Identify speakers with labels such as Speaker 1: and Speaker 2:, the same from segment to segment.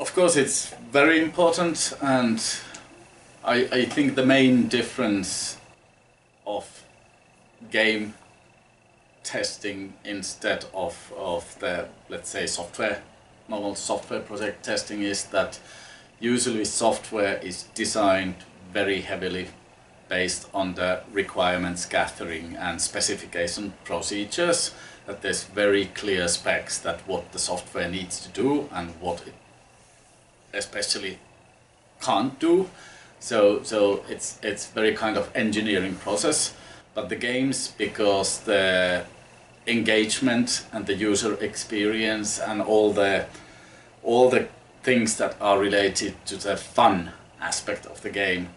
Speaker 1: Of course it's very important, and I think the main difference of game testing instead of the, let's say, normal software project testing is that usually software is designed very heavily based on the requirements gathering and specification procedures, that there's very clear specs that what the software needs to do and what it especially can't do. So it's very kind of engineering process. But the games, because the engagement and the user experience and all the things that are related to the fun aspect of the game,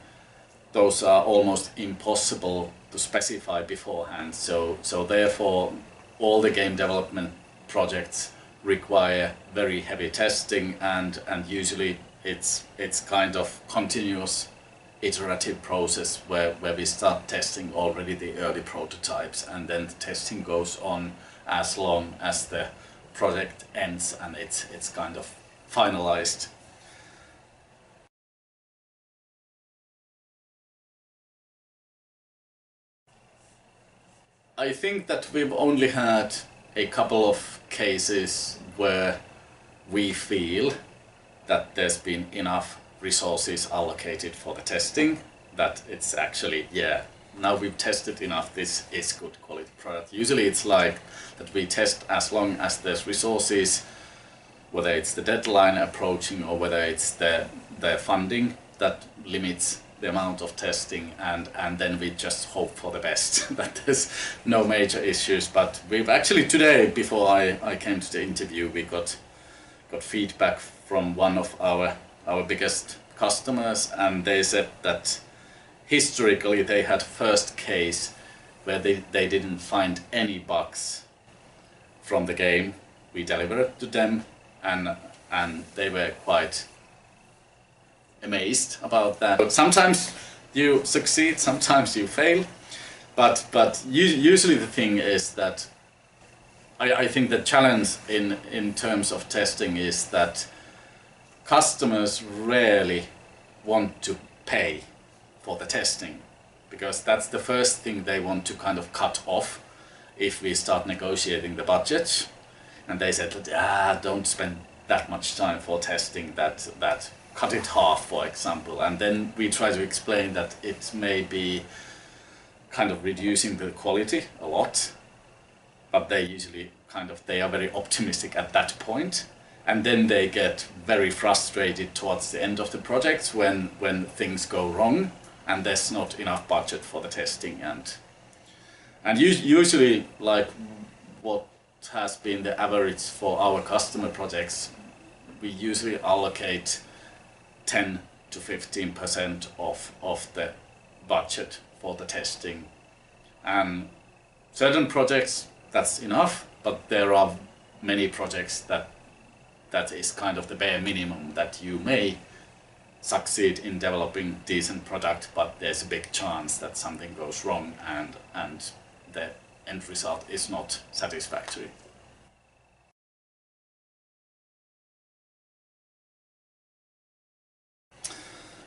Speaker 1: those are almost impossible to specify beforehand. So therefore all the game development projects require very heavy testing, and usually it's kind of continuous iterative process where we start testing already the early prototypes, and then the testing goes on as long as the project ends and it's kind of finalized. I think that we've only had a couple of cases where we feel that there's been enough resources allocated for the testing, that it's actually, yeah, now we've tested enough, this is good quality product. Usually it's like that we test as long as there's resources, whether it's the deadline approaching or whether it's the funding that limits the amount of testing, and then we just hope for the best, that there's no major issues. But we've actually today, before I came to the interview, we got feedback from one of our biggest customers, and they said that historically they had first case where they didn't find any bugs from the game we delivered to them, and they were quite amazed about that. But sometimes you succeed, sometimes you fail, but usually the thing is that I think the challenge in terms of testing is that customers rarely want to pay for the testing, because that's the first thing they want to kind of cut off if we start negotiating the budget. And they said that, don't spend that much time for testing, that cut it half, for example. And then we try to explain that it may be kind of reducing the quality a lot, but they usually they are very optimistic at that point. And then they get very frustrated towards the end of the project when things go wrong and there's not enough budget for the testing. And usually, like what has been the average for our customer projects, we usually allocate 10 to 15% of the budget for the testing. And certain projects, that's enough, but there are many projects that is kind of the bare minimum, that you may succeed in developing decent product, but there's a big chance that something goes wrong and the end result is not satisfactory.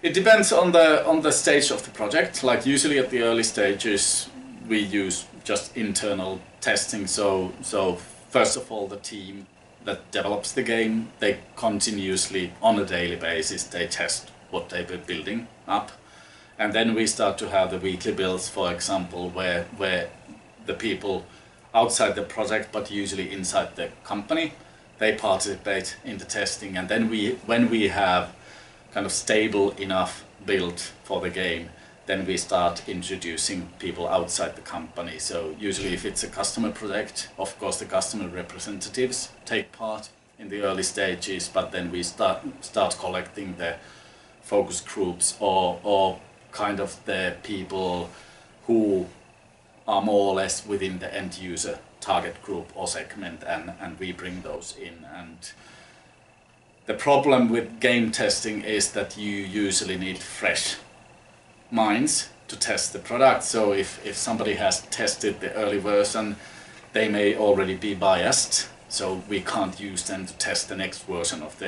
Speaker 1: It depends on the stage of the project. Like usually at the early stages we use just internal testing, so first of all the team that develops the game, they continuously on a daily basis they test what they've been building up, and then we start to have the weekly builds, for example, where the people outside the project but usually inside the company, they participate in the testing. And then when we have kind of stable enough build for the game, then we start introducing people outside the company. So usually if it's a customer project, of course the customer representatives take part in the early stages, but then we start collecting the focus groups or kind of the people who are more or less within the end user target group or segment, and we bring those in. And the problem with game testing is that you usually need fresh minds to test the product. So if somebody has tested the early version, they may already be biased, so we can't use them to test the next version of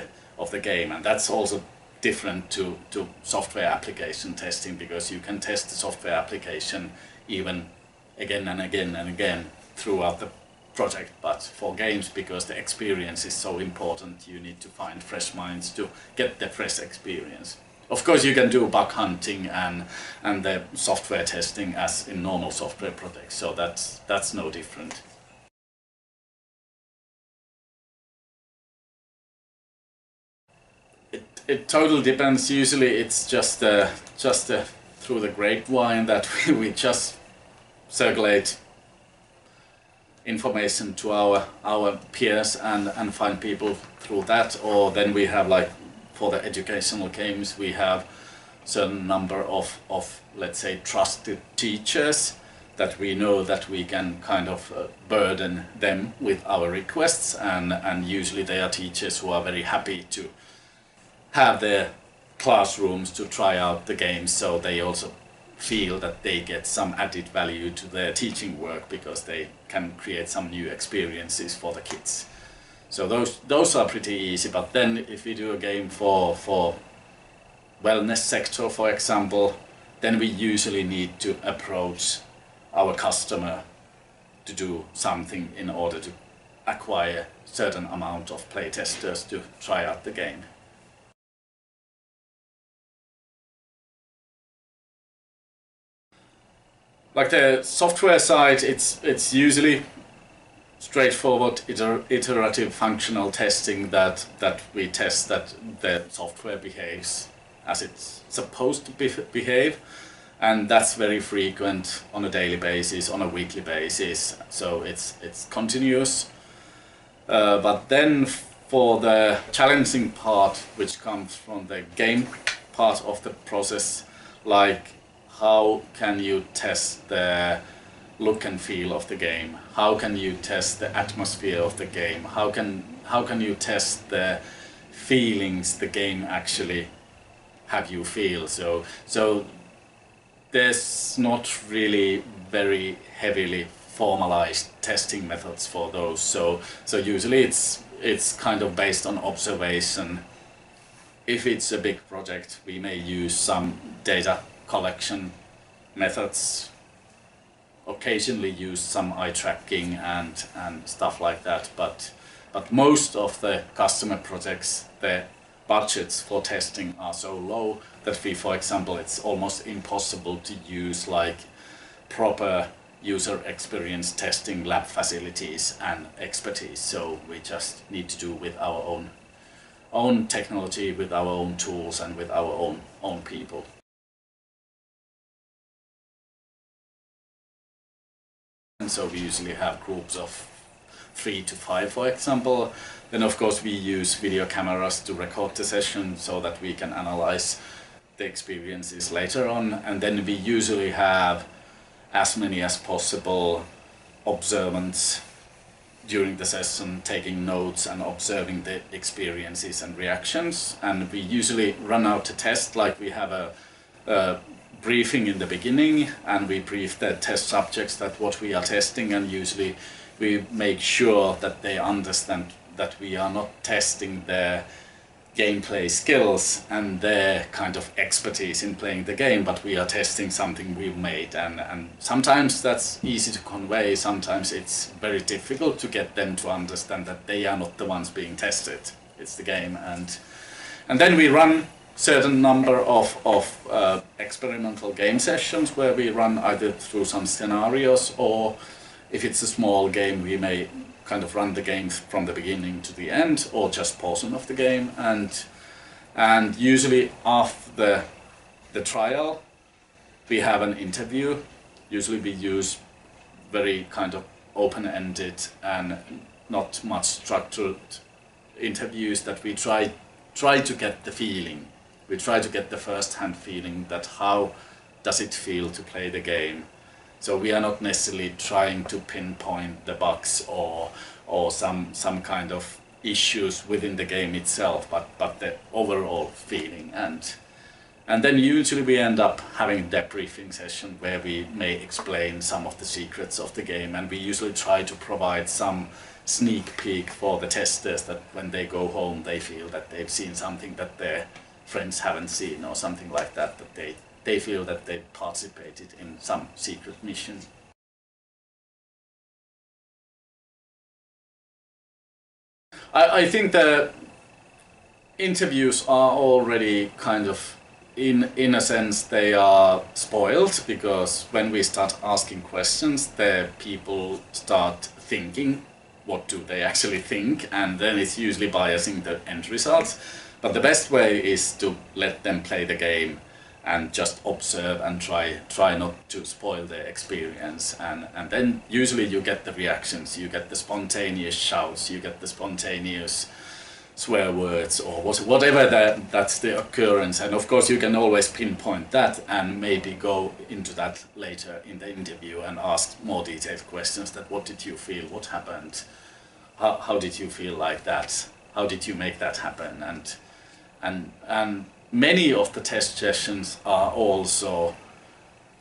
Speaker 1: of the game, and that's also different to software application testing, because you can test the software application even again and again and again throughout the project. But for games, because the experience is so important, you need to find fresh minds to get the fresh experience. Of course, you can do bug hunting and the software testing as in normal software projects, so that's no different. It totally depends. Usually it's just through the grapevine that we just circulate information to our peers and find people through that. Or then we have, like, for the educational games, we have certain number of let's say trusted teachers that we know that we can kind of burden them with our requests, and usually they are teachers who are very happy to have their classrooms to try out the games, so they also feel that they get some added value to their teaching work, because they can create some new experiences for the kids. So those are pretty easy. But then if we do a game for wellness sector, for example, then we usually need to approach our customer to do something in order to acquire certain amount of playtesters to try out the game. Like the software side, it's usually straightforward iterative functional testing that we test that the software behaves as it's supposed to behave, and that's very frequent on a daily basis, on a weekly basis, so it's continuous. But then for the challenging part, which comes from the game part of the process, like how can you test the look and feel of the game? How can you test the atmosphere of the game? How can you test the feelings the game actually have you feel? So there's not really very heavily formalized testing methods for those. So usually it's kind of based on observation. If it's a big project, we may use some data collection methods, occasionally use some eye tracking and stuff like that, but most of the customer projects, the budgets for testing are so low that we, for example, it's almost impossible to use like proper user experience testing lab facilities and expertise, so we just need to do with our own technology, with our own tools and with our own people. And so we usually have groups of 3 to 5, for example. Then of course we use video cameras to record the session so that we can analyze the experiences later on. And then we usually have as many as possible observants during the session, taking notes and observing the experiences and reactions. And we usually run out the test, like we have a briefing in the beginning, and we brief the test subjects that what we are testing, and usually we make sure that they understand that we are not testing their gameplay skills and their kind of expertise in playing the game, but we are testing something we've made, and sometimes that's easy to convey, sometimes it's very difficult to get them to understand that they are not the ones being tested, it's the game. And then we run certain number of experimental game sessions where we run either through some scenarios, or if it's a small game we may kind of run the game from the beginning to the end, or just portion of the game. And usually after the trial we have an interview. Usually we use very kind of open-ended and not much structured interviews that we try to get the feeling. We try to get the first-hand feeling that how does it feel to play the game. So we are not necessarily trying to pinpoint the bugs or some kind of issues within the game itself, but the overall feeling. And then usually we end up having a debriefing session where we may explain some of the secrets of the game, and we usually try to provide some sneak peek for the testers, that when they go home they feel that they've seen something that their friends haven't seen, or something like that, that they feel that they participated in some secret mission. I think the interviews are already kind of, in a sense, they are spoiled, because when we start asking questions, the people start thinking what do they actually think, and then it's usually biasing the end results. But the best way is to let them play the game and just observe and try not to spoil their experience, and then usually you get the reactions, you get the spontaneous shouts, you get the spontaneous swear words, or whatever that's the occurrence. And of course you can always pinpoint that and maybe go into that later in the interview and ask more detailed questions, that what did you feel, what happened, how did you feel like that, how did you make that happen. And many of the test sessions are also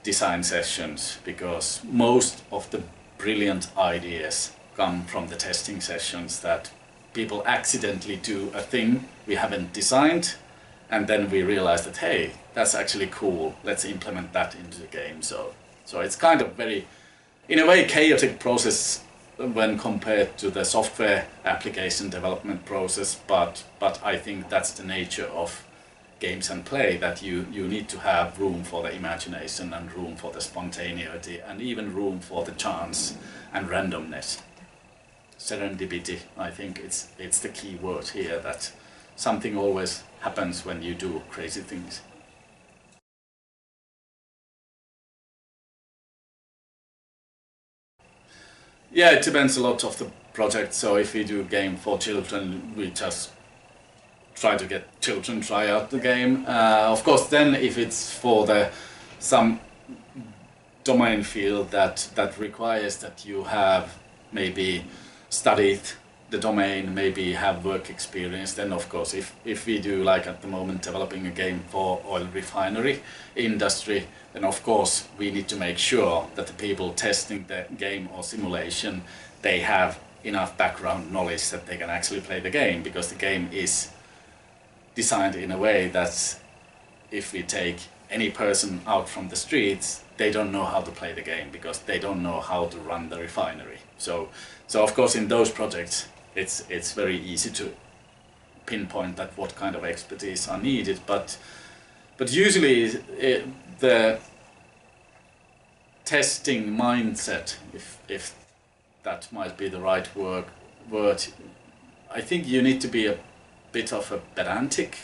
Speaker 1: design sessions, because most of the brilliant ideas come from the testing sessions, that people accidentally do a thing we haven't designed, and then we realize that, hey, that's actually cool, let's implement that into the game. So it's kind of very, in a way, chaotic process when compared to the software application development process, but I think that's the nature of games and play, that you need to have room for the imagination and room for the spontaneity and even room for the chance and randomness. Serendipity, I think it's the key word here, that something always happens when you do crazy things. Yeah, it depends a lot of the project. So if we do a game for children, we just try to get children try out the game. Of course, then if it's for some domain field that requires that you have maybe studied the domain, maybe have work experience, then of course if we do, like at the moment, developing a game for oil refinery industry, then of course we need to make sure that the people testing the game or simulation, they have enough background knowledge that they can actually play the game, because the game is designed in a way that if we take any person out from the streets, they don't know how to play the game, because they don't know how to run the refinery. So of course in those projects it's very easy to pinpoint that what kind of expertise are needed, but usually the testing mindset, if that might be the right word, I think you need to be a bit of a pedantic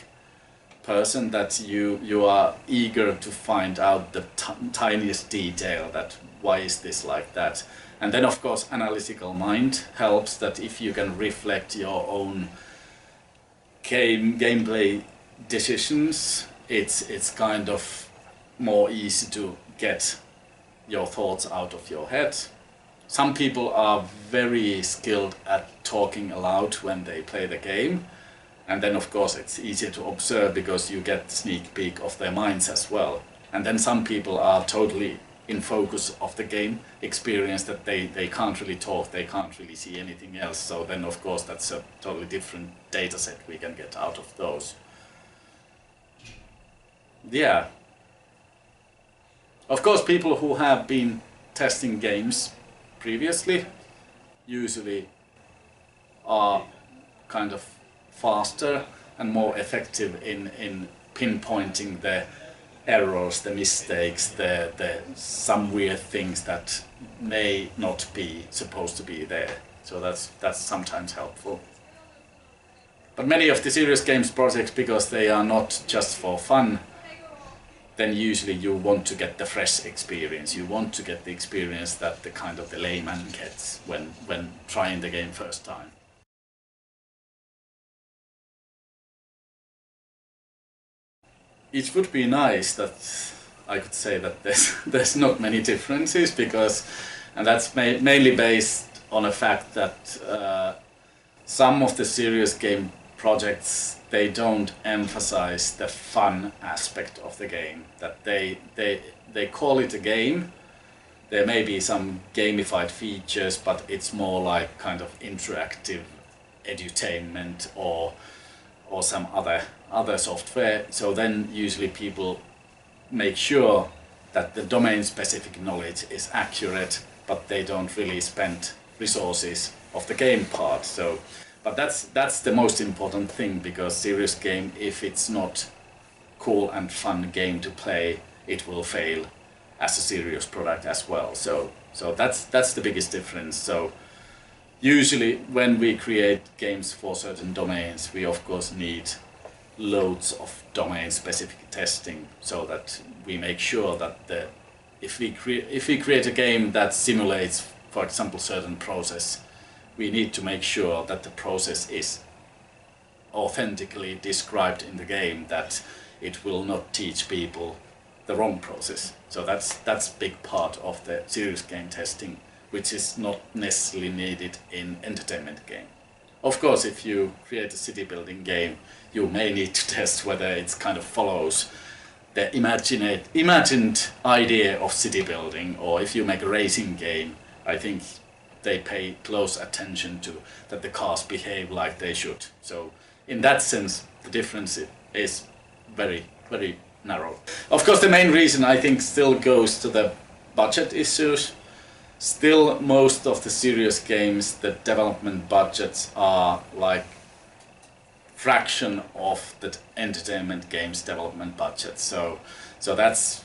Speaker 1: person, that you are eager to find out the tiniest detail, that why is this like that. And then of course analytical mind helps, that if you can reflect your own gameplay decisions, it's kind of more easy to get your thoughts out of your head. Some people are very skilled at talking aloud when they play the game, and then of course it's easier to observe because you get sneak peek of their minds as well. And then some people are totally in focus of the game experience, that they can't really talk, they can't really see anything else. So then of course that's a totally different data set we can get out of those. Yeah. Of course people who have been testing games previously usually are kind of faster and more effective in pinpointing the errors, the mistakes, the some weird things that may not be supposed to be there. So that's sometimes helpful. But many of the serious games projects, because they are not just for fun, then usually you want to get the fresh experience. You want to get the experience that the kind of the layman gets when trying the game first time. It would be nice that I could say that there's not many differences, and that's mainly based on the fact that some of the serious game projects, they don't emphasize the fun aspect of the game. That they call it a game, there may be some gamified features, but it's more like kind of interactive edutainment or some other software. So then usually people make sure that the domain specific knowledge is accurate, but they don't really spend resources of the game part. So, but that's the most important thing, because serious game, if it's not cool and fun game to play, it will fail as a serious product as well. So that's the biggest difference. So usually when we create games for certain domains, we of course need loads of domain specific testing, so that we make sure that if we create a game that simulates, for example, certain process, we need to make sure that the process is authentically described in the game, that it will not teach people the wrong process. So that's big part of the serious game testing, which is not necessarily needed in entertainment game. Of course, if you create a city building game, you may need to test whether it kind of follows the imagined idea of city building, or if you make a racing game, I think they pay close attention to that the cars behave like they should. So in that sense, the difference is very, very narrow. Of course, the main reason I think still goes to the budget issues. Still, most of the serious games, the development budgets are like fraction of the entertainment games development budget. So that's,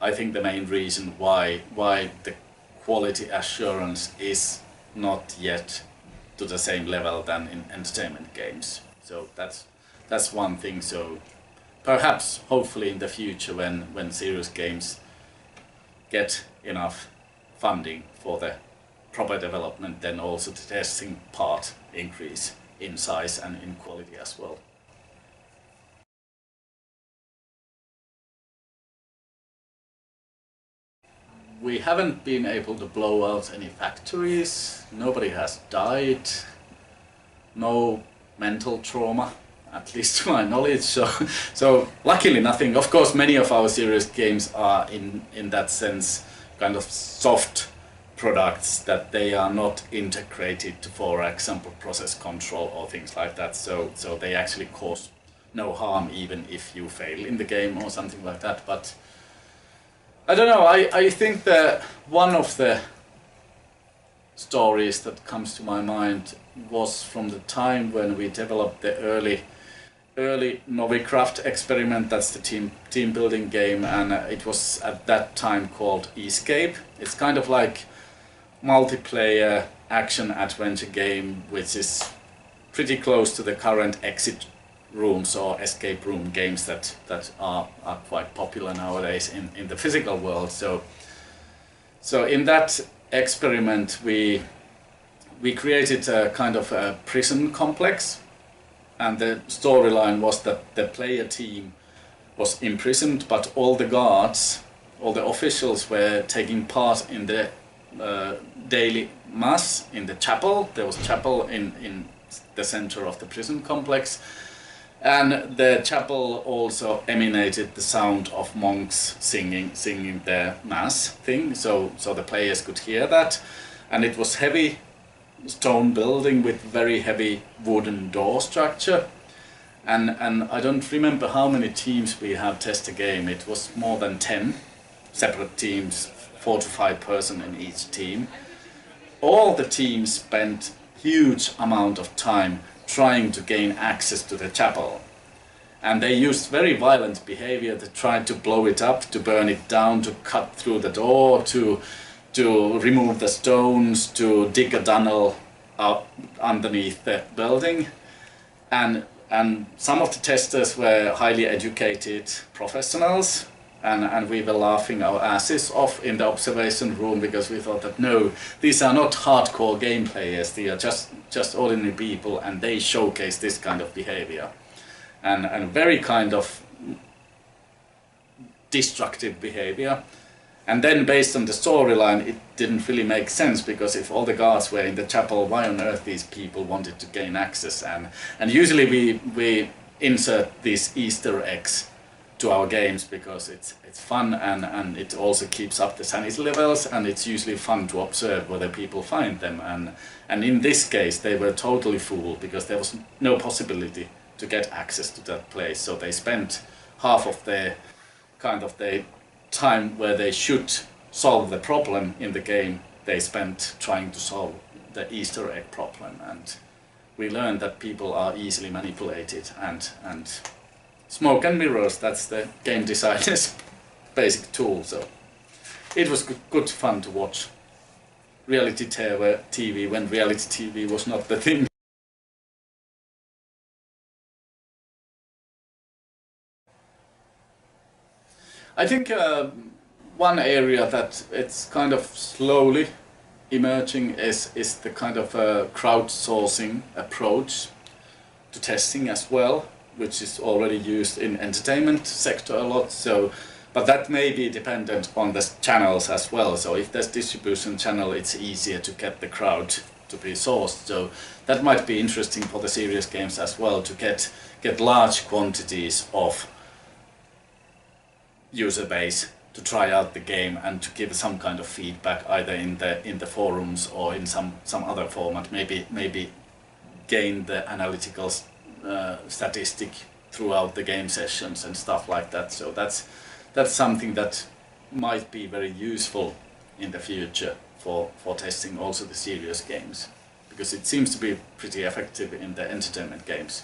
Speaker 1: I think, the main reason why the quality assurance is not yet to the same level than in entertainment games. So that's one thing. So perhaps, hopefully in the future, when serious games get enough funding for the proper development, then also the testing part increase in size and in quality as well. We haven't been able to blow out any factories, nobody has died, no mental trauma, at least to my knowledge, so luckily nothing. Of course, many of our serious games are in that sense kind of soft products, that they are not integrated to, for example, process control or things like that, so they actually cause no harm even if you fail in the game or something like that. But I don't know, I think that one of the stories that comes to my mind was from the time when we developed the early Ludocraft experiment. That's the team building game, and it was at that time called SeGaBu. It's kind of like multiplayer action adventure game, which is pretty close to the current exit rooms or escape room games that are quite popular nowadays in the physical world. So in that experiment we created a kind of a prison complex, and the storyline was that the player team was imprisoned, but all the guards, all the officials were taking part in the daily mass in the chapel. There was chapel in the center of the prison complex, and the chapel also emanated the sound of monks singing their mass thing, so the players could hear that. And it was heavy stone building with very heavy wooden door structure, and I don't remember how many teams we have test a game. It was more than 10 separate teams, 4 to 5 person in each team. All the teams spent huge amount of time trying to gain access to the chapel, and they used very violent behavior to try to blow it up, to burn it down, to cut through the door, to remove the stones, to dig a tunnel up underneath the building. And some of the testers were highly educated professionals, and we were laughing our asses off in the observation room, because we thought that no, these are not hardcore game players, they are just ordinary people, and they showcase this kind of behavior and very kind of destructive behavior. And then based on the storyline, it didn't really make sense, because if all the guards were in the chapel, why on earth these people wanted to gain access? And usually we insert these Easter eggs to our games, because it's fun, and it also keeps up the sanity levels, and it's usually fun to observe whether people find them, and in this case they were totally full because there was no possibility to get access to that place, so they spent half of their time where they should solve the problem in the game, they spent trying to solve the Easter egg problem, and we learned that people are easily manipulated, and smoke and mirrors, that's the game designer's basic tool, so it was good fun to watch reality TV when reality TV was not the thing. I think one area that it's kind of slowly emerging is the kind of crowdsourcing approach to testing as well, which is already used in entertainment sector a lot. So, but that may be dependent on the channels as well. So if there's distribution channel, it's easier to get the crowd to be sourced. So that might be interesting for the serious games as well, to get large quantities of user base to try out the game and to give some kind of feedback, either in the forums or in some other format. Maybe gain the analytical statistic throughout the game sessions and stuff like that. So that's something that might be very useful in the future for testing also the serious games, because it seems to be pretty effective in the entertainment games.